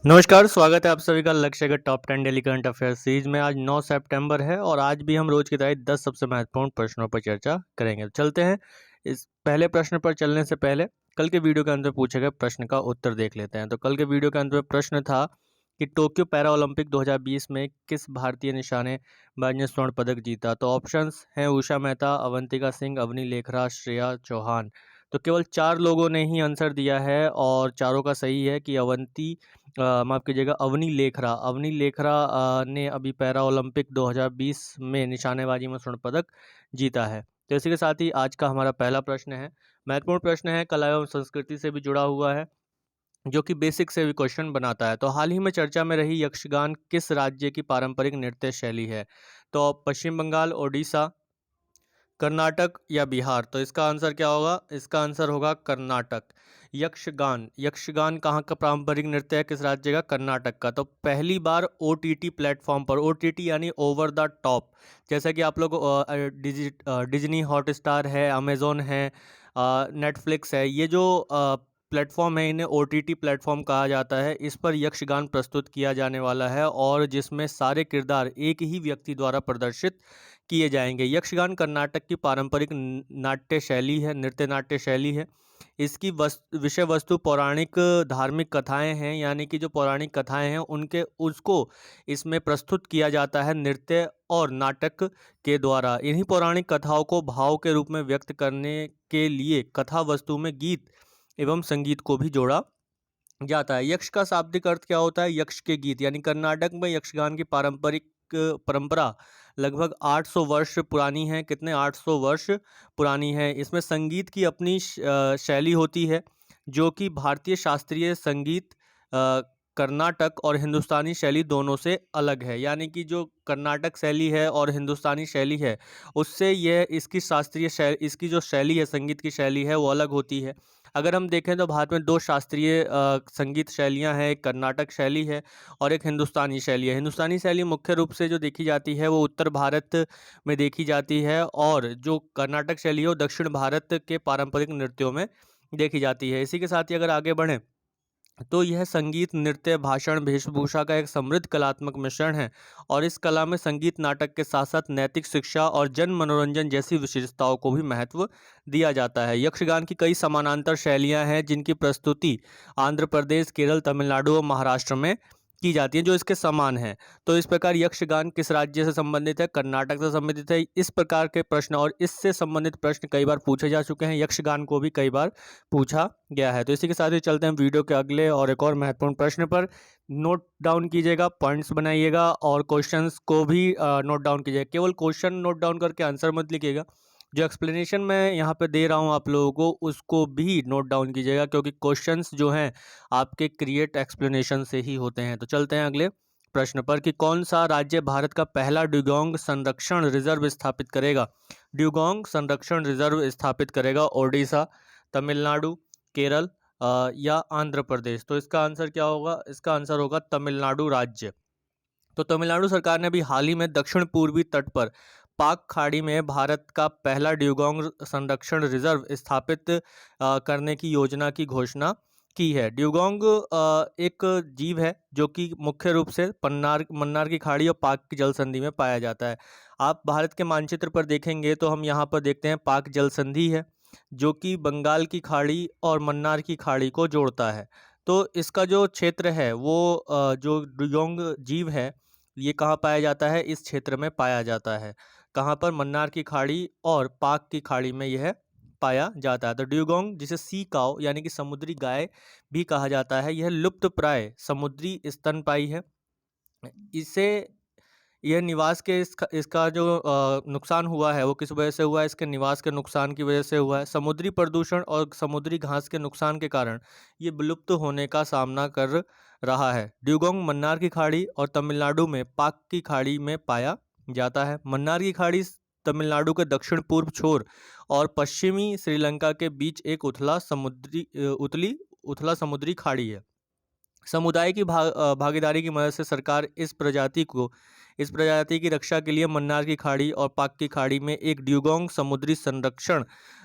नमस्कार, स्वागत है आप सभी का लक्ष्य के top 10 daily current affairs series में। आज 9 सितंबर है और आज भी हम रोज की तरह 10 सबसे महत्वपूर्ण प्रश्नों पर चर्चा करेंगे। तो चलते हैं। इस पहले प्रश्न पर चलने से पहले कल के वीडियो के अंत में पूछे गए प्रश्न का उत्तर देख लेते हैं। तो कल के वीडियो के अंत में प्रश्न था कि टोक्यो पैरा ओलंपिक 2020 में किस भारतीय निशानेबाज ने स्वर्ण पदक जीता। तो ऑप्शंस हैं उषा मेहता, अवंतिका सिंह, अवनी लेखरा, श्रेया चौहान। तो केवल 4 लोगों ने ही आंसर दिया है और चारों का सही है कि माफ़ कीजिएगा, अवनी लेखरा ने अभी पैरा ओलंपिक 2020 में निशानेबाजी में स्वर्ण पदक जीता है। तो इसी के साथ ही आज का हमारा पहला प्रश्न है, महत्वपूर्ण प्रश्न है, कला एवं संस्कृति से भी जुड़ा हुआ है, जो कि बेसिक से भी क्वेश्चन बनाता है। तो हाल ही में चर्चा में रही यक्षगान किस राज्य की पारंपरिक नृत्य शैली है। तो पश्चिम बंगाल, ओडिशा, कर्नाटक या बिहार। तो इसका आंसर क्या होगा? इसका आंसर होगा कर्नाटक। यक्षगान कहाँ का पारंपरिक नृत्य है, किस राज्य का? कर्नाटक का। तो पहली बार ओटीटी प्लेटफॉर्म पर, ओटीटी यानी ओवर द टॉप, जैसा कि आप लोग डिज्नी हॉटस्टार है, अमेजोन है, नेटफ्लिक्स है, ये जो प्लेटफॉर्म है इन्हें ओटीटी प्लेटफॉर्म कहा जाता है। इस पर यक्षगान प्रस्तुत किया जाने वाला है और जिसमें सारे किरदार एक ही व्यक्ति द्वारा प्रदर्शित किए जाएंगे। यक्षगान कर्नाटक की पारंपरिक नाट्य शैली है, नृत्य नाट्य शैली है। इसकी विषय वस्तु पौराणिक धार्मिक कथाएं हैं, यानी कि जो पौराणिक कथाएं हैं उनके उसको इसमें प्रस्तुत किया जाता है नृत्य और नाटक के द्वारा। इन्हीं पौराणिक कथाओं को भाव के रूप में व्यक्त करने के लिए कथा वस्तु में गीत एवं संगीत को भी जोड़ा जाता है। यक्ष का शाब्दिक अर्थ क्या होता है? यक्ष के गीत, यानी कर्नाटक में यक्षगान की पारंपरिक परंपरा लगभग 800 वर्ष पुरानी है। कितने? 800 वर्ष पुरानी है। इसमें संगीत की अपनी शैली होती है, जो कि भारतीय शास्त्रीय संगीत, कर्नाटक और हिंदुस्तानी शैली दोनों से अलग है। यानी कि जो कर्नाटक शैली है और हिंदुस्तानी शैली है, उससे यह इसकी इसकी जो शैली है, संगीत की शैली है, वो अलग होती है। अगर हम देखें तो भारत में 2 शास्त्रीय संगीत शैलियाँ हैं, एक कर्नाटक शैली है और एक हिंदुस्तानी शैली है। हिंदुस्तानी शैली मुख्य रूप से जो देखी जाती है वो उत्तर भारत में देखी जाती है और जो कर्नाटक शैली है वो दक्षिण भारत के पारंपरिक नृत्यों में देखी जाती है। इसी के साथ ही अगर आगे बढ़ें तो यह संगीत, नृत्य, भाषण, वेशभूषा का एक समृद्ध कलात्मक मिश्रण है और इस कला में संगीत, नाटक के साथ साथ नैतिक शिक्षा और जन मनोरंजन जैसी विशेषताओं को भी महत्व दिया जाता है। यक्षगान की कई समानांतर शैलियां हैं जिनकी प्रस्तुति आंध्र प्रदेश, केरल, तमिलनाडु और महाराष्ट्र में की जाती है, जो इसके समान है। तो इस प्रकार यक्षगान किस राज्य से संबंधित है? कर्नाटक से संबंधित है। इस प्रकार के प्रश्न और इससे संबंधित प्रश्न कई बार पूछे जा चुके हैं, यक्षगान को भी कई बार पूछा गया है। तो इसी के साथ ही चलते हैं वीडियो के अगले और एक और महत्वपूर्ण प्रश्न पर। नोट डाउन कीजिएगा, पॉइंट्स बनाइएगा और क्वेश्चंस को भी नोट डाउन कीजिएगा। केवल क्वेश्चन नोट डाउन करके आंसर मत लिखिएगा, जो एक्सप्लेनेशन मैं यहाँ पे दे रहा हूँ आप लोगों को उसको भी नोट डाउन कीजिएगा, क्योंकि क्वेश्चंस जो हैं आपके क्रिएट एक्सप्लेनेशन से ही होते हैं। तो चलते हैं अगले प्रश्न पर कि कौन सा राज्य भारत का पहला ड्यूगोंग संरक्षण रिजर्व स्थापित करेगा। ड्यूगोंग संरक्षण रिजर्व स्थापित करेगा ओडिशा, तमिलनाडु, केरल या आंध्र प्रदेश। तो इसका आंसर क्या होगा? इसका आंसर होगा तमिलनाडु राज्य। तो तमिलनाडु सरकार ने अभी हाल ही में दक्षिण पूर्वी तट पर पाक खाड़ी में भारत का पहला ड्यूगोंग संरक्षण रिजर्व स्थापित करने की योजना की घोषणा की है। ड्यूगोंग एक जीव है जो कि मुख्य रूप से मन्नार की खाड़ी और पाक की जल संधि में पाया जाता है। आप भारत के मानचित्र पर देखेंगे तो हम यहाँ पर देखते हैं पाक जल संधि है, जो कि बंगाल की खाड़ी और मन्नार की खाड़ी को जोड़ता है। तो इसका जो क्षेत्र है वो जो ड्यूगोंग जीव है ये कहाँ पाया जाता है? इस क्षेत्र में पाया जाता है। कहाँ पर? मन्नार की खाड़ी और पाक की खाड़ी में यह पाया जाता है। तो ड्यूगोंग, जिसे सी काऊ यानी कि समुद्री गाय भी कहा जाता है, यह लुप्त प्राय समुद्री स्तनपायी है। इसे यह निवास के इसका जो नुकसान हुआ है वो किस वजह से हुआ है? इसके निवास के नुकसान की वजह से हुआ है। समुद्री प्रदूषण और समुद्री घास के नुकसान के कारण ये विलुप्त होने का सामना कर रहा है। ड्यूगोंग मन्नार की खाड़ी और तमिलनाडु में पाक की खाड़ी में पाया जाता है। मन्नार की खाड़ी तमिलनाडु के दक्षिण पूर्व छोर और पश्चिमी श्रीलंका के बीच एक उथला समुद्री खाड़ी है। समुदाय की भागीदारी की मदद से सरकार इस प्रजाति को इस प्रजाति की रक्षा के लिए मन्नार की खाड़ी और पाक की खाड़ी में एक ड्यूगोंग समुद्री संरक्षण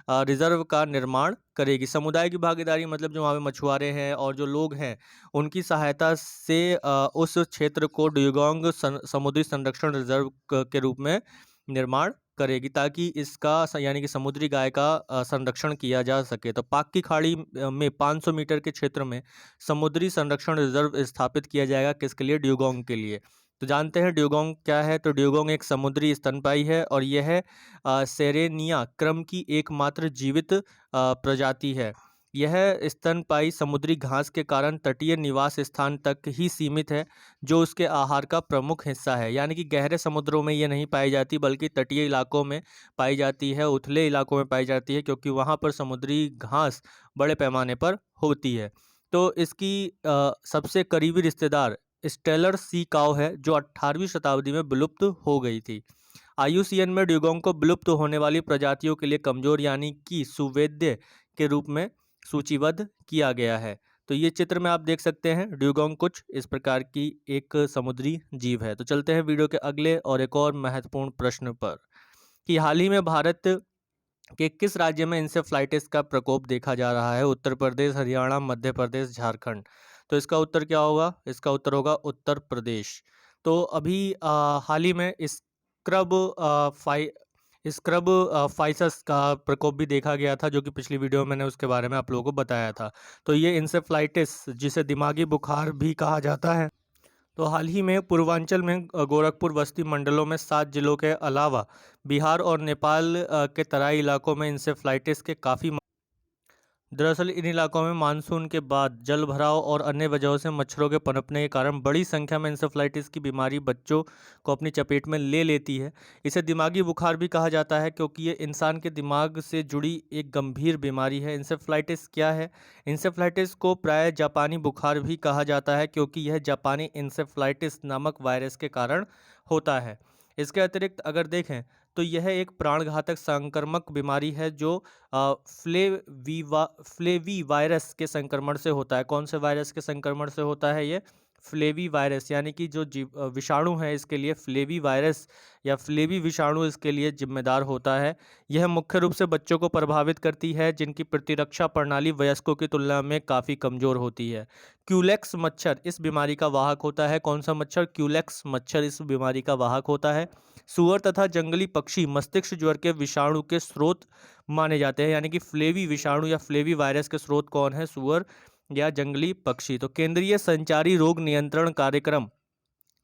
रिजर्व का निर्माण करेगी। समुदाय की भागीदारी मतलब जो वहाँ पे मछुआरे हैं और जो लोग हैं उनकी सहायता से उस क्षेत्र को ड्यूगोंग समुद्री संरक्षण रिजर्व के रूप में निर्माण करेगी, ताकि इसका यानी कि समुद्री गाय का संरक्षण किया जा सके। तो पाक की खाड़ी में 500 मीटर के क्षेत्र में समुद्री संरक्षण रिजर्व स्थापित किया जाएगा, किसके लिए? ड्यूगोंग के लिए। तो जानते हैं ड्यूगोंग क्या है। तो ड्यूगोंग एक समुद्री स्तनपायी है और यह सेरेनिया क्रम की एकमात्र जीवित प्रजाति है। यह स्तनपायी समुद्री घास के कारण तटीय निवास स्थान तक ही सीमित है, जो उसके आहार का प्रमुख हिस्सा है। यानी कि गहरे समुद्रों में ये नहीं पाई जाती, बल्कि तटीय इलाकों में पाई जाती है, उथले इलाकों में पाई जाती है, क्योंकि वहाँ पर समुद्री घास बड़े पैमाने पर होती है। तो इसकी सबसे करीबी रिश्तेदार स्टेलर सी काव है, जो 18वीं शताब्दी में विलुप्त हो गई थी। IUCN में ड्यूगोंग को विलुप्त होने वाली प्रजातियों के लिए कमजोर यानी कि सुवेद्य के रूप में सूचीबद्ध किया गया है। तो ये चित्र में आप देख सकते हैं ड्यूगोंग कुछ इस प्रकार की एक समुद्री जीव है। तो चलते हैं वीडियो के अगले और एक और महत्वपूर्ण प्रश्न पर कि हाल ही में भारत के किस राज्य में इंसेफ्लाइटिस का प्रकोप देखा जा रहा है? उत्तर प्रदेश, हरियाणा, मध्य प्रदेश, झारखंड। तो इसका उत्तर क्या होगा? इसका उत्तर होगा उत्तर प्रदेश। तो अभी हाल ही में स्क्रब फाइसस का प्रकोप भी देखा गया था, जो कि पिछली वीडियो में मैंने उसके बारे में आप लोगों को बताया था। तो ये इंसेफ्लाइटिस, जिसे दिमागी बुखार भी कहा जाता है, तो हाल ही में पूर्वांचल में गोरखपुर बस्ती मंडलों में 7 जिलों के अलावा बिहार और नेपाल के तराई इलाकों में इंसेफ्लाइटिस के काफ़ी दरअसल इन इलाकों में मानसून के बाद जल भराव और अन्य वजहों से मच्छरों के पनपने के कारण बड़ी संख्या में इंसेफ्लाइटिस की बीमारी बच्चों को अपनी चपेट में ले लेती है। इसे दिमागी बुखार भी कहा जाता है, क्योंकि ये इंसान के दिमाग से जुड़ी एक गंभीर बीमारी है। इंसेफ्लाइटिस क्या है? इंसेफ्लाइटिस को प्राय जापानी बुखार भी कहा जाता है, क्योंकि यह जापानी इंसेफ्लाइटिस नामक वायरस के कारण होता है। इसके अतिरिक्त अगर देखें तो यह एक प्राणघातक संक्रामक बीमारी है, जो फ्लेवी वायरस के संक्रमण से होता है। कौन से वायरस के संक्रमण से होता है? ये फ्लेवी वायरस, यानी कि जो विषाणु है इसके लिए फ्लेवी वायरस या फ्लेवी विषाणु इसके लिए जिम्मेदार होता है। यह मुख्य रूप से बच्चों को प्रभावित करती है, जिनकी प्रतिरक्षा प्रणाली वयस्कों की तुलना में काफ़ी कमज़ोर होती है। क्यूलेक्स मच्छर इस बीमारी का वाहक होता है। कौन सा मच्छर? क्यूलेक्स मच्छर इस बीमारी का वाहक होता है। सूअर तथा जंगली पक्षी मस्तिष्क ज्वर के विषाणु के स्रोत माने जाते हैं। यानी कि फ्लेवी विषाणु या फ्लेवी वायरस के स्रोत कौन है? सूअर या जंगली पक्षी। तो केंद्रीय संचारी रोग नियंत्रण कार्यक्रम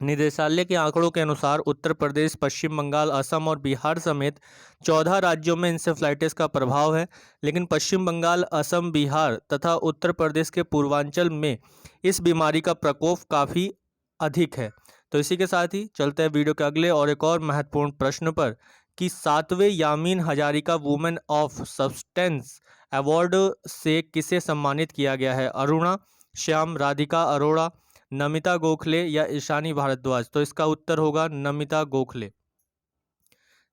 निदेशालय के आंकड़ों के अनुसार उत्तर प्रदेश, पश्चिम बंगाल, असम और बिहार समेत 14 राज्यों में इंसेफ्लाइटिस का प्रभाव है। लेकिन पश्चिम बंगाल, असम, बिहार तथा उत्तर प्रदेश के पूर्वांचल में इस बीमारी का प्रकोप काफ़ी अधिक है। तो इसी के साथ ही चलते हैं वीडियो के अगले और एक और महत्वपूर्ण प्रश्न पर कि 7वें Yamin Hazarika women of substance award से किसे सम्मानित किया गया है? अरुणा, श्याम, राधिका अरोड़ा, नमिता गोखले या ईशानी भारद्वाज। तो इसका उत्तर होगा नमिता गोखले।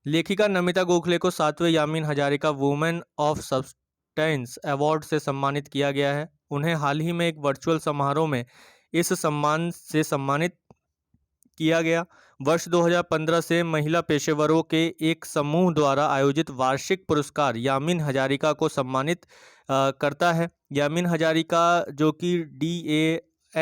लेखिका नमिता गोखले को 7वें Yamin Hazarika women of substance award से सम्मानित किया गया है। उन्हें हाल ही में एक वर्चुअल समारोह में इस सम्मान से सम्मानित किया गया। वर्ष 2015 से महिला पेशेवरों के एक समूह द्वारा आयोजित वार्षिक पुरस्कार यामीन हजारिका को सम्मानित करता है। यामीन हजारिका जो कि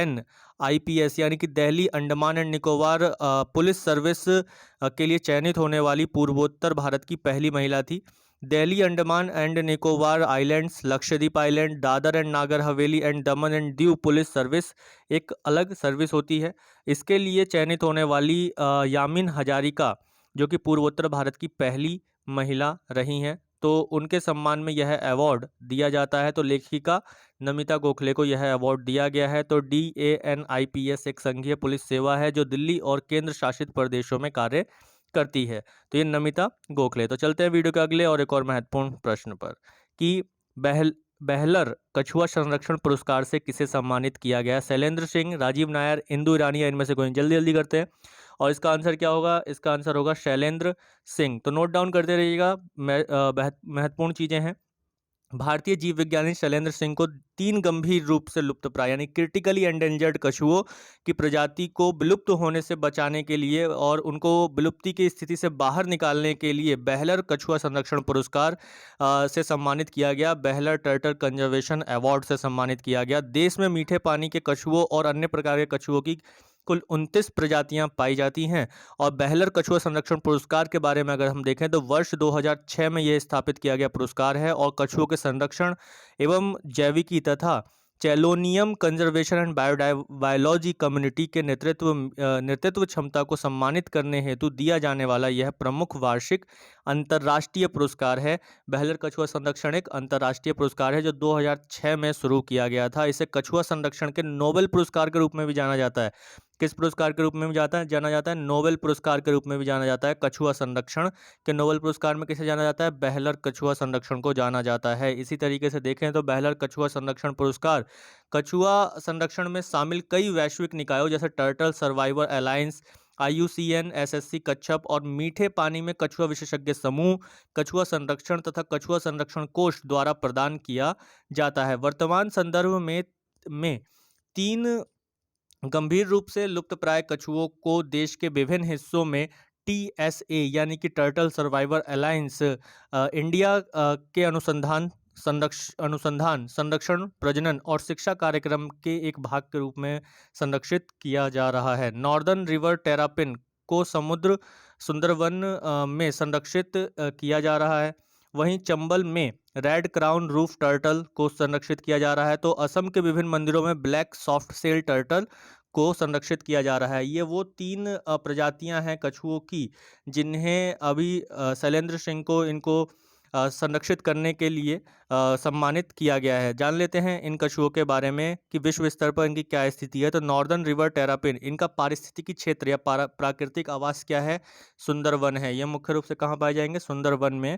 DANIPS यानी कि Delhi Andaman and Nicobar police service के लिए चयनित होने वाली पूर्वोत्तर भारत की पहली महिला थी। Delhi Andaman and Nicobar islands, Lakshadweep island, Dadar and Nagar Haveli and Daman and Diu police service एक अलग सर्विस होती है। इसके लिए चयनित होने वाली यामीन हजारिका जो कि पूर्वोत्तर भारत की पहली महिला रही हैं, तो उनके सम्मान में यह अवार्ड दिया जाता है। तो लेखिका नमिता गोखले को यह अवार्ड दिया गया है। तो DANIPS एक संघीय पुलिस सेवा है जो दिल्ली और केंद्र शासित प्रदेशों में कार्य करती है। तो ये नमिता गोखले। तो चलते हैं वीडियो के अगले और एक और महत्वपूर्ण प्रश्न पर कि बेहलर कछुआ संरक्षण पुरस्कार से किसे सम्मानित किया गया? शैलेंद्र सिंह, राजीव नायर, इंदु ईरानी या इनमें से कोई? जल्दी जल्दी करते हैं। और इसका आंसर क्या होगा? इसका आंसर होगा शैलेंद्र सिंह। तो नोट डाउन करते रहिएगा, महत्वपूर्ण चीज़ें हैं। भारतीय जीव विज्ञानी शैलेंद्र सिंह को 3 गंभीर रूप से लुप्तप्राय यानी क्रिटिकली एंडेंजर्ड कछुओं की प्रजाति को विलुप्त होने से बचाने के लिए और उनको विलुप्ति की स्थिति से बाहर निकालने के लिए बेहलर कछुआ संरक्षण पुरस्कार से सम्मानित किया गया। बेहलर टर्टल कंजर्वेशन अवार्ड से सम्मानित किया गया। देश में मीठे पानी के कछुओं और अन्य प्रकार के कछुओं की कुल 29 प्रजातियां पाई जाती हैं। और बेहलर कछुआ संरक्षण पुरस्कार के बारे में अगर हम देखें तो वर्ष 2006 में यह स्थापित किया गया पुरस्कार है और कछुओं के संरक्षण एवं जैविकी तथा चेलोनियम कंजर्वेशन एंड बायोलॉजी कम्युनिटी के नेतृत्व क्षमता को सम्मानित करने हेतु दिया जाने वाला यह प्रमुख वार्षिक अंतर्राष्ट्रीय पुरस्कार है। बेहलर कछुआ संरक्षण एक अंतर्राष्ट्रीय पुरस्कार है जो 2006 में शुरू किया गया था। इसे कछुआ संरक्षण के नोबेल पुरस्कार के रूप में भी जाना जाता है। किस पुरस्कार के रूप में भी जाना जाता है? नोबेल पुरस्कार के रूप में भी जाना जाता है। कछुआ संरक्षण के नोबेल पुरस्कार में किसे जाना जाता है? बेहलर कछुआ संरक्षण को जाना जाता है। इसी तरीके से देखें तो बेहलर कछुआ संरक्षण पुरस्कार कछुआ संरक्षण में शामिल कई वैश्विक निकायों जैसे turtle survivor alliance, IUCN, SSC कच्छप और मीठे पानी में कछुआ विशेषज्ञ समूह, कछुआ संरक्षण तथा कछुआ संरक्षण कोष द्वारा प्रदान किया जाता है। वर्तमान संदर्भ में 3 गंभीर रूप से लुप्तप्राय कछुओं को देश के विभिन्न हिस्सों में TSA यानी कि टर्टल सर्वाइवर अलायंस इंडिया के संरक्षण, प्रजनन और शिक्षा कार्यक्रम के एक भाग के रूप में संरक्षित किया जा रहा है। नॉर्दर्न रिवर टेरापिन को समुद्र सुंदरवन में संरक्षित किया जा रहा है। वहीं चंबल में रेड क्राउन रूफ टर्टल को संरक्षित किया जा रहा है। तो असम के विभिन्न मंदिरों में ब्लैक सॉफ्ट सेल टर्टल को संरक्षित किया जा रहा है। ये वो 3 प्रजातियां हैं कछुओं की जिन्हें अभी शैलेंद्र सिंह को इनको संरक्षित करने के लिए सम्मानित किया गया है। जान लेते हैं इन कछुओं के बारे में कि विश्व स्तर पर इनकी क्या स्थिति है। तो नॉर्दर्न रिवर टेरापिन, इनका पारिस्थितिकी क्षेत्र या प्राकृतिक आवास क्या है? सुंदरवन है। ये मुख्य रूप से कहाँ पाए जाएंगे? सुंदरवन में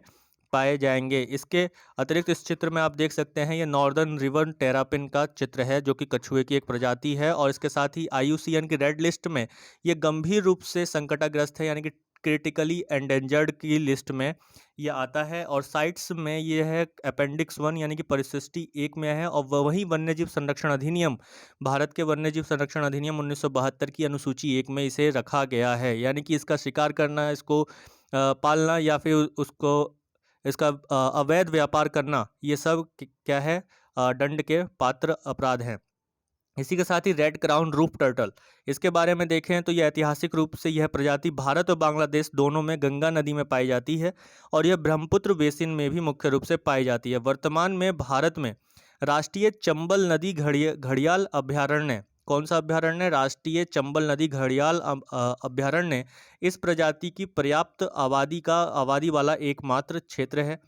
पाए जाएंगे। इसके अतिरिक्त इस चित्र में आप देख सकते हैं ये नॉर्दर्न रिवर टेरापिन का चित्र है जो कि कछुए की एक प्रजाति है और इसके साथ ही IUCN की रेड लिस्ट में ये गंभीर रूप से संकटाग्रस्त है यानी कि क्रिटिकली एंडेंजर्ड की लिस्ट में ये आता है। और साइट्स में ये है अपेंडिक्स 1 यानी कि परिशिष्टि 1 में है। और वही वन्यजीव संरक्षण अधिनियम, भारत के वन्यजीव संरक्षण अधिनियम 1972 की अनुसूची 1 में इसे रखा गया है। यानी कि इसका शिकार करना, इसको पालना या फिर इसका अवैध व्यापार करना, ये सब क्या है? दंड के पात्र अपराध हैं। इसी के साथ ही रेड क्राउन रूफ टर्टल, इसके बारे में देखें तो यह ऐतिहासिक रूप से यह प्रजाति भारत और बांग्लादेश दोनों में गंगा नदी में पाई जाती है और यह ब्रह्मपुत्र बेसिन में भी मुख्य रूप से पाई जाती है। वर्तमान में भारत में राष्ट्रीय चंबल नदी घड़ियाल अभ्यारण्य, कौन सा अभ्यारण्य? राष्ट्रीय चंबल नदी घड़ियाल अभ्यारण्य इस प्रजाति की पर्याप्त आबादी वाला एकमात्र क्षेत्र है।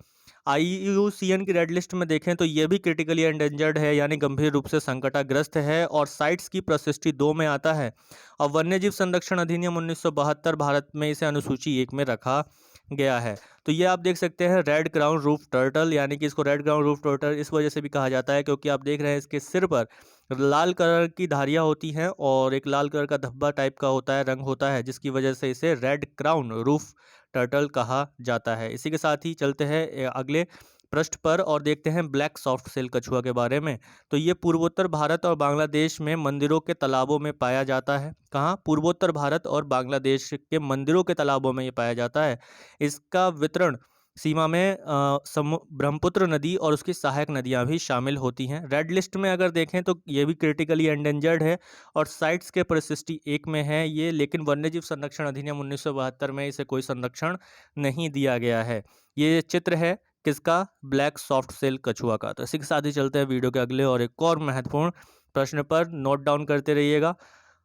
IUCN की रेड लिस्ट में देखें तो ये भी क्रिटिकली एंडेंजर्ड है यानी गंभीर रूप से संकटाग्रस्त है और साइट्स की प्रशिष्टि 2 में आता है। और वन्यजीव संरक्षण अधिनियम 1972 भारत में इसे अनुसूची 1 में रखा गया है। तो ये आप देख सकते हैं रेड क्राउन रूफ टर्टल, यानी कि इसको रेड क्राउन रूफ टर्टल इस वजह से भी कहा जाता है क्योंकि आप देख रहे हैं इसके सिर पर लाल कलर की धारियाँ होती हैं और एक लाल कलर का धब्बा टाइप का होता है, रंग होता है, जिसकी वजह से इसे रेड क्राउन रूफ टर्टल कहा जाता है। इसी के साथ ही चलते हैं अगले पृष्ठ पर और देखते हैं ब्लैक सॉफ्ट सेल कछुआ के बारे में। तो ये पूर्वोत्तर भारत और बांग्लादेश में मंदिरों के तालाबों में पाया जाता है। कहाँ? पूर्वोत्तर भारत और बांग्लादेश के मंदिरों के तालाबों में ये पाया जाता है। इसका वितरण सीमा में ब्रह्मपुत्र नदी और उसकी सहायक नदियां भी शामिल होती हैं। रेड लिस्ट में अगर देखें तो ये भी क्रिटिकली एंडेंजर्ड है और साइट्स के परिशिष्टि 1 में है ये, लेकिन वन्यजीव संरक्षण अधिनियम 1972 में इसे कोई संरक्षण नहीं दिया गया है। ये चित्र है किसका? ब्लैक सॉफ्ट सेल कछुआ का। तो इसी के साथ ही चलते हैं वीडियो के अगले और एक और महत्वपूर्ण प्रश्न पर। नोट डाउन करते रहिएगा,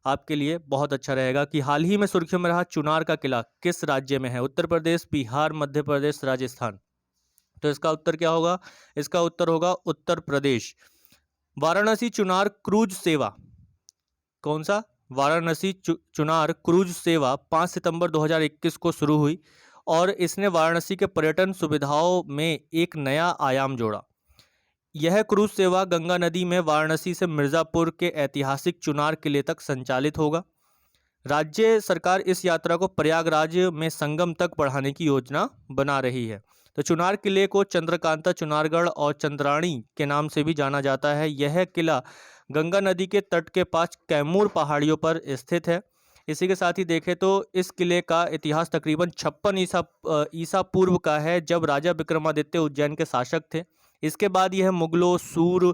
आपके लिए बहुत अच्छा रहेगा कि हाल ही में सुर्खियों में रहा चुनार का किला किस राज्य में है? उत्तर प्रदेश, बिहार, मध्य प्रदेश, राजस्थान। तो इसका उत्तर क्या होगा? इसका उत्तर होगा उत्तर प्रदेश। वाराणसी चुनार क्रूज सेवा, कौन सा? वाराणसी चुनार क्रूज सेवा 5 सितंबर 2021 को शुरू हुई और इसने वाराणसी के पर्यटन सुविधाओं में एक नया आयाम जोड़ा। यह क्रूज सेवा गंगा नदी में वाराणसी से मिर्ज़ापुर के ऐतिहासिक चुनार किले तक संचालित होगा। राज्य सरकार इस यात्रा को प्रयागराज में संगम तक बढ़ाने की योजना बना रही है। तो चुनार किले को चंद्रकांता, चुनारगढ़ और चंद्राणी के नाम से भी जाना जाता है। यह किला गंगा नदी के तट के पास कैमूर पहाड़ियों पर स्थित है। इसी के साथ ही देखें तो इस किले का इतिहास तकरीबन 56 ईसा पूर्व का है, जब राजा विक्रमादित्य उज्जैन के शासक थे। इसके बाद यह मुगलों, सूर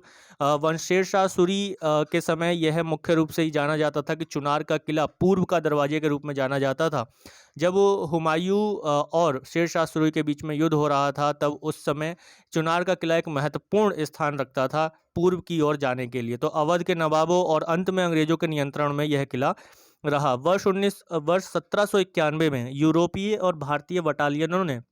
वंश, शेरशाह सूरी के समय यह मुख्य रूप से ही जाना जाता था कि चुनार का किला पूर्व का दरवाजे के रूप में जाना जाता था। जब हुमायूं और शेरशाह सूरी के बीच में युद्ध हो रहा था, तब उस समय चुनार का किला एक महत्वपूर्ण स्थान रखता था पूर्व की ओर जाने के लिए। तो अवध के नवाबों और अंत में अंग्रेजों के नियंत्रण में यह किला रहा। वर्ष 1791 में यूरोपीय और भारतीय बटालियनों ने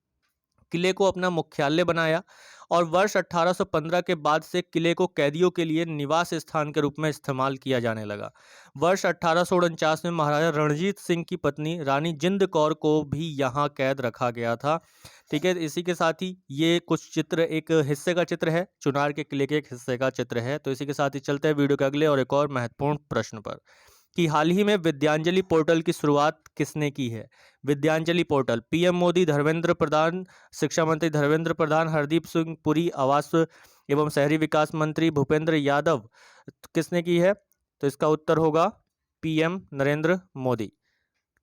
किले को अपना मुख्यालय बनाया और वर्ष 1815 के बाद से किले को कैदियों के लिए निवास स्थान के रूप में इस्तेमाल किया जाने लगा। वर्ष 1849 में महाराजा रणजीत सिंह की पत्नी रानी जिंद कौर को भी यहाँ कैद रखा गया था। ठीक है, इसी के साथ ही ये कुछ चित्र, एक हिस्से का चित्र है, चुनार के किले के एक हिस्से का चित्र है। तो इसी के साथ ही चलते हैं वीडियो के अगले और एक और महत्वपूर्ण प्रश्न पर कि हाल ही में विद्यांजलि पोर्टल की शुरुआत किसने की है। विद्यांजलि पोर्टल पीएम मोदी, धर्मेंद्र प्रधान, शिक्षा मंत्री धर्मेंद्र प्रधान, हरदीप सिंह पुरी, आवास एवं शहरी विकास मंत्री भूपेंद्र यादव, किसने की है? तो इसका उत्तर होगा पीएम नरेंद्र मोदी।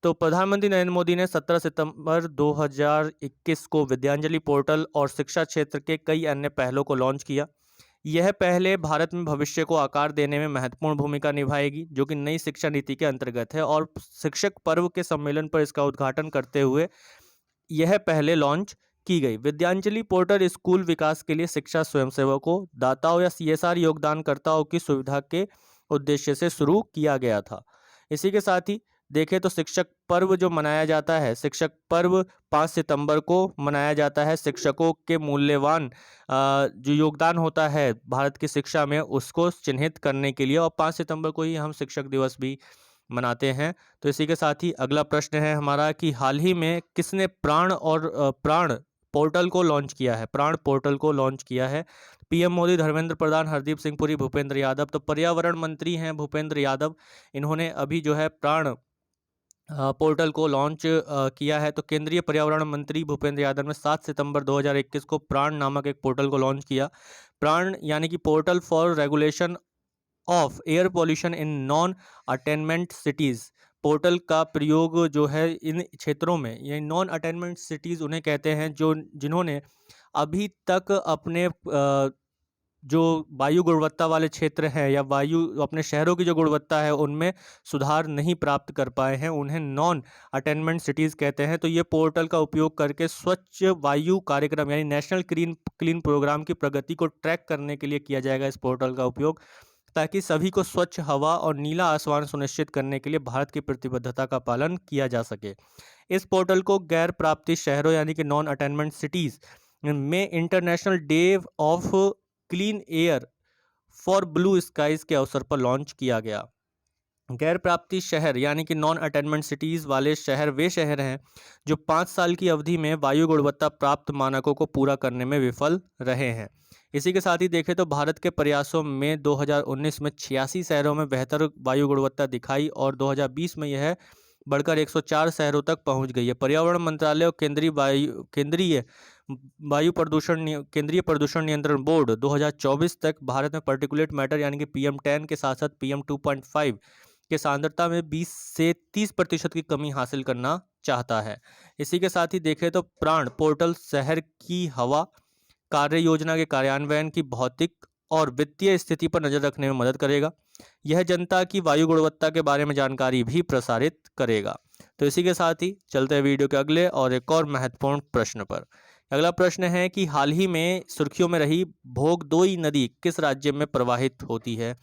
तो प्रधानमंत्री नरेंद्र मोदी ने 17 सितंबर 2021 को विद्यांजलि पोर्टल और शिक्षा क्षेत्र के कई अन्य पहलों को लॉन्च किया। यह पहले भारत में भविष्य को आकार देने में महत्वपूर्ण भूमिका निभाएगी, जो कि नई शिक्षा नीति के अंतर्गत है। और शिक्षक पर्व के सम्मेलन पर इसका उद्घाटन करते हुए यह पहले लॉन्च की गई। विद्यांजलि पोर्टल स्कूल विकास के लिए शिक्षा स्वयंसेवकों, दाताओं या सीएसआर योगदानकर्ताओं की सुविधा के उद्देश्य से शुरू किया गया था। इसी के साथ ही देखें तो शिक्षक पर्व जो मनाया जाता है, शिक्षक पर्व 5 सितंबर को मनाया जाता है। शिक्षकों के मूल्यवान जो योगदान होता है भारत की शिक्षा में, उसको चिन्हित करने के लिए, और 5 सितंबर को ही हम शिक्षक दिवस भी मनाते हैं। तो इसी के साथ ही अगला प्रश्न है हमारा कि हाल ही में किसने प्राण पोर्टल को लॉन्च किया है? प्राण पोर्टल को लॉन्च किया है। पीएम मोदी, धर्मेंद्र प्रधान, हरदीप सिंह पुरी, भूपेंद्र यादव। तो पर्यावरण मंत्री हैं भूपेंद्र यादव, इन्होंने अभी जो है प्राण पोर्टल को लॉन्च किया है। तो केंद्रीय पर्यावरण मंत्री भूपेंद्र यादव ने 7 सितंबर 2021 को प्राण नामक एक पोर्टल को लॉन्च किया। प्राण यानी कि portal for regulation of air pollution in non attainment cities. Portal का प्रयोग जो है इन क्षेत्रों में, ये नॉन अटेनमेंट सिटीज़ उन्हें कहते हैं जिन्होंने अभी तक अपने जो वायु गुणवत्ता वाले क्षेत्र हैं या वायु अपने शहरों की जो गुणवत्ता है उनमें सुधार नहीं प्राप्त कर पाए हैं, उन्हें नॉन अटेनमेंट सिटीज़ कहते हैं। तो ये पोर्टल का उपयोग करके स्वच्छ वायु कार्यक्रम यानी नेशनल क्लीन प्रोग्राम की प्रगति को ट्रैक करने के लिए किया जाएगा इस पोर्टल का उपयोग, ताकि सभी को स्वच्छ हवा और नीला आसमान सुनिश्चित करने के लिए भारत की प्रतिबद्धता का पालन किया जा सके। इस पोर्टल को गैर प्राप्ति शहरों यानी कि नॉन अटेनमेंट सिटीज़ में international day of clean air for blue skies के अवसर पर लॉन्च किया गया। गैर प्राप्ति शहर यानी कि नॉन अटेनमेंट सिटीज़ वाले शहर वे शहर हैं जो 5 साल की अवधि में वायु गुणवत्ता प्राप्त मानकों को पूरा करने में विफल रहे हैं। इसी के साथ ही देखें तो भारत के प्रयासों में 2019 में 86 शहरों में बेहतर वायु गुणवत्ता दिखाई और 2020 में यह बढ़कर 104 शहरों तक पहुंच गई है। पर्यावरण मंत्रालय और केंद्रीय प्रदूषण नियंत्रण बोर्ड 2024 तक भारत में पार्टिकुलेट मैटर यानी कि PM10 के साथ साथ PM 2.5 के सांद्रता में 20 से 30% की कमी हासिल करना चाहता है। इसी के साथ ही देखें तो प्राण पोर्टल शहर की हवा कार्य योजना के कार्यान्वयन की भौतिक और वित्तीय स्थिति पर नजर रखने में मदद करेगा। यह जनता की वायु गुणवत्ता के बारे में जानकारी भी प्रसारित करेगा। तो इसी के साथ ही चलते हैं वीडियो के अगले और एक और महत्वपूर्ण प्रश्न पर। अगला प्रश्न है कि हाल ही में सुर्खियों में रही भोगदोई नदी किस राज्य में प्रवाहित होती है?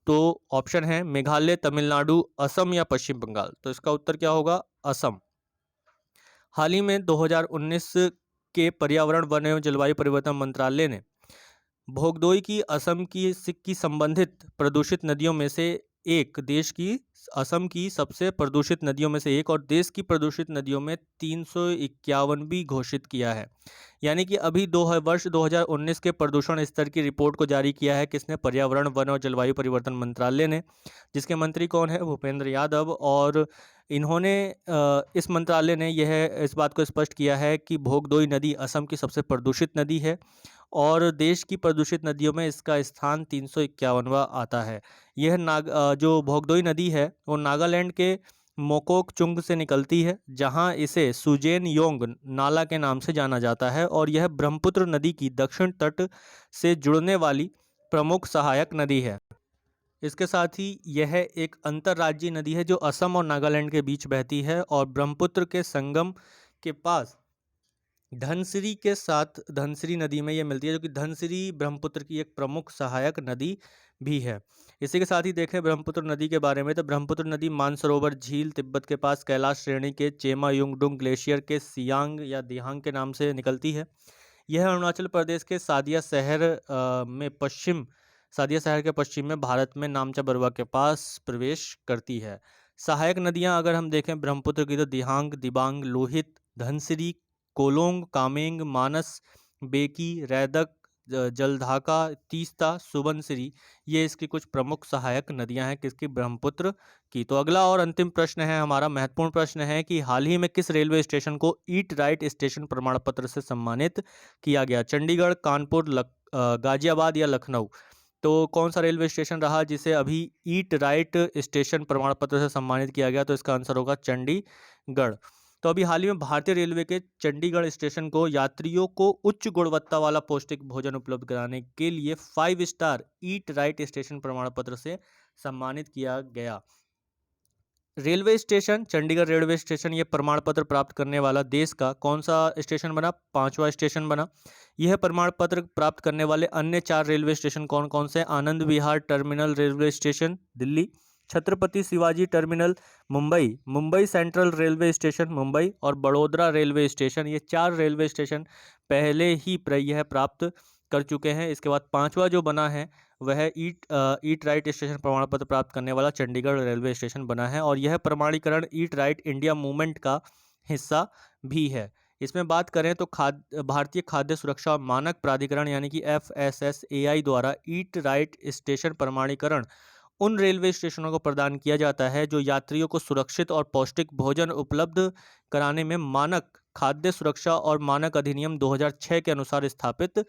तो ऑप्शन है मेघालय, तमिलनाडु, असम या पश्चिम बंगाल। तो इसका उत्तर क्या होगा? असम। हाल ही में 2019 के पर्यावरण, वन एवं जलवायु परिवर्तन मंत्रालय ने भोगदोई की असम की संबंधित प्रदूषित नदियों में से असम की सबसे प्रदूषित नदियों में से एक और देश की प्रदूषित नदियों में 351वीं घोषित किया है। यानी कि अभी वर्ष 2019 के प्रदूषण स्तर की रिपोर्ट को जारी किया है किसने? पर्यावरण, वन और जलवायु परिवर्तन मंत्रालय ने, जिसके मंत्री कौन है? भूपेंद्र यादव। और इन्होंने इस मंत्रालय ने इस बात को स्पष्ट किया है कि भोगदोई नदी असम की सबसे प्रदूषित नदी है और देश की प्रदूषित नदियों में इसका स्थान 351वां आता है। जो भोगदोई नदी है वो नागालैंड के मोकोकचुंग से निकलती है, जहां इसे सुजेन योंग नाला के नाम से जाना जाता है और यह ब्रह्मपुत्र नदी की दक्षिण तट से जुड़ने वाली प्रमुख सहायक नदी है। इसके साथ ही यह एक अंतर्राज्यीय नदी है जो असम और नागालैंड के बीच बहती है और ब्रह्मपुत्र के संगम के पास धनसिरी के साथ धनसिरी नदी में ये मिलती है, जो कि धनसिरी ब्रह्मपुत्र की एक प्रमुख सहायक नदी भी है। इसी के साथ ही देखें ब्रह्मपुत्र नदी के बारे में, तो ब्रह्मपुत्र नदी मानसरोवर झील, तिब्बत के पास कैलाश श्रेणी के चेमा युंगडुंग ग्लेशियर के सियांग या दिहांग के नाम से निकलती है। यह अरुणाचल प्रदेश के सादिया शहर के पश्चिम में भारत में नामचा बरुआ के पास प्रवेश करती है। सहायक नदियां अगर हम देखें ब्रह्मपुत्र की, तो दिहांग, दिबांग, लोहित, धनसिरी, कोलोंग, कामेंग, मानस, बेकी, रैदक, जलढाका, तीस्ता, सुबनसिरी, ये इसकी कुछ प्रमुख सहायक नदियां हैं किसकी? ब्रह्मपुत्र की। तो अगला और अंतिम प्रश्न है हमारा, महत्वपूर्ण प्रश्न है कि हाल ही में किस रेलवे स्टेशन को ईट राइट स्टेशन प्रमाण पत्र से सम्मानित किया गया? चंडीगढ़, कानपुर, गाजियाबाद या लखनऊ? तो कौन सा रेलवे स्टेशन रहा जिसे अभी ईट राइट स्टेशन प्रमाण पत्र से सम्मानित किया गया? तो इसका आंसर होगा चंडीगढ़। तो अभी हाल ही में भारतीय रेलवे के चंडीगढ़ स्टेशन को यात्रियों को उच्च गुणवत्ता वाला पौष्टिक भोजन उपलब्ध कराने के लिए 5 स्टार ईट राइट स्टेशन प्रमाण पत्र से सम्मानित किया गया। Railway station, Chandigarh railway station, ये प्रमाण पत्र प्राप्त करने वाला देश का कौन सा स्टेशन बना? 5वां स्टेशन बना। यह प्रमाण पत्र प्राप्त करने वाले अन्य 4 रेलवे स्टेशन कौन कौन से? Anand Vihar terminal railway station Delhi, Chhatrapati Shivaji terminal Mumbai, Mumbai central railway station Mumbai और बड़ोदरा रेलवे स्टेशन। ये 4 रेलवे स्टेशन पहले ही यह प्राप्त कर चुके हैं। इसके बाद 5वां जो बना है वह ईट राइट स्टेशन प्रमाण पत्र प्राप्त करने वाला चंडीगढ़ रेलवे स्टेशन बना है और यह प्रमाणीकरण ईट राइट इंडिया मूवमेंट का हिस्सा भी है। इसमें बात करें तो भारतीय खाद्य सुरक्षा और मानक प्राधिकरण यानी कि FSSAI द्वारा ईट राइट स्टेशन प्रमाणीकरण उन रेलवे स्टेशनों को प्रदान किया जाता है जो यात्रियों को सुरक्षित और पौष्टिक भोजन उपलब्ध कराने में मानक खाद्य सुरक्षा और मानक अधिनियम 2006 के अनुसार स्थापित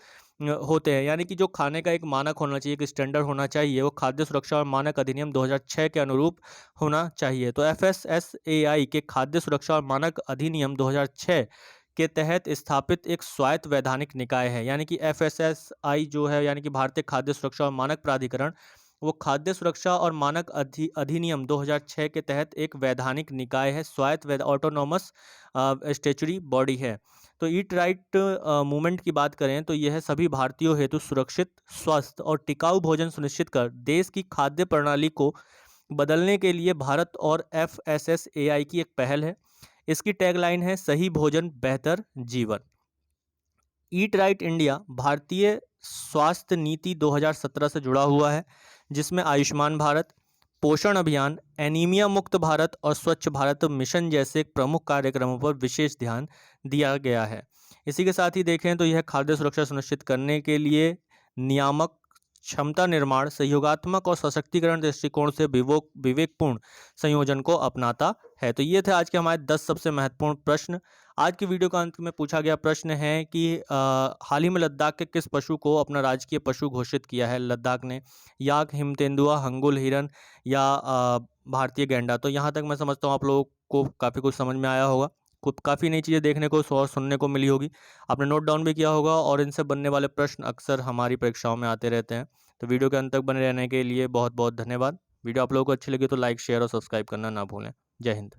होते हैं। यानी कि जो खाने का एक मानक होना चाहिए, एक स्टैंडर्ड होना चाहिए, वो खाद्य सुरक्षा और मानक अधिनियम 2006 के अनुरूप होना चाहिए। तो FSSAI के खाद्य सुरक्षा और मानक अधिनियम 2006 के तहत स्थापित एक स्वायत्त वैधानिक निकाय है। यानी कि FSSAI जो है यानी कि भारतीय खाद्य सुरक्षा और मानक प्राधिकरण, वो खाद्य सुरक्षा और मानक अधिनियम 2006 के तहत एक वैधानिक निकाय है, स्वायत्त ऑटोनॉमस स्टैट्यूटरी बॉडी है। तो ईट राइट मूवमेंट की बात करें तो यह सभी भारतीयों हेतु सुरक्षित, स्वस्थ और टिकाऊ भोजन सुनिश्चित कर देश की खाद्य प्रणाली को बदलने के लिए भारत और FSSAI की एक पहल है। इसकी टैगलाइन है सही भोजन बेहतर जीवन। ईट राइट इंडिया भारतीय स्वास्थ्य नीति 2017 से जुड़ा हुआ है, जिसमें आयुष्मान भारत, पोषण अभियान, एनीमिया मुक्त भारत और स्वच्छ भारत मिशन जैसे प्रमुख कार्यक्रमों पर विशेष ध्यान दिया गया है। इसी के साथ ही देखें तो यह खाद्य सुरक्षा सुनिश्चित करने के लिए नियामक, क्षमता निर्माण, सहयोगात्मक और सशक्तिकरण दृष्टिकोण से विवेकपूर्ण संयोजन को अपनाता है। तो ये थे आज के हमारे 10 सबसे महत्वपूर्ण प्रश्न। आज की वीडियो का अंत में पूछा गया प्रश्न है कि हाल ही में लद्दाख के किस पशु को अपना राजकीय पशु घोषित किया है लद्दाख ने? याक, हिम तेंदुआ, हंगुल हिरन या भारतीय गैंडा? तो यहाँ तक मैं समझता हूँ आप लोगों को काफ़ी कुछ समझ में आया होगा, कुछ काफ़ी नई चीज़ें देखने को और सुनने को मिली होगी, आपने नोट डाउन भी किया होगा और इनसे बनने वाले प्रश्न अक्सर हमारी परीक्षाओं में आते रहते हैं। तो वीडियो के अंत तक बने रहने के लिए बहुत बहुत धन्यवाद। वीडियो आप लोगों को अच्छी लगी तो लाइक, शेयर और सब्सक्राइब करना ना भूलें। जय हिंद।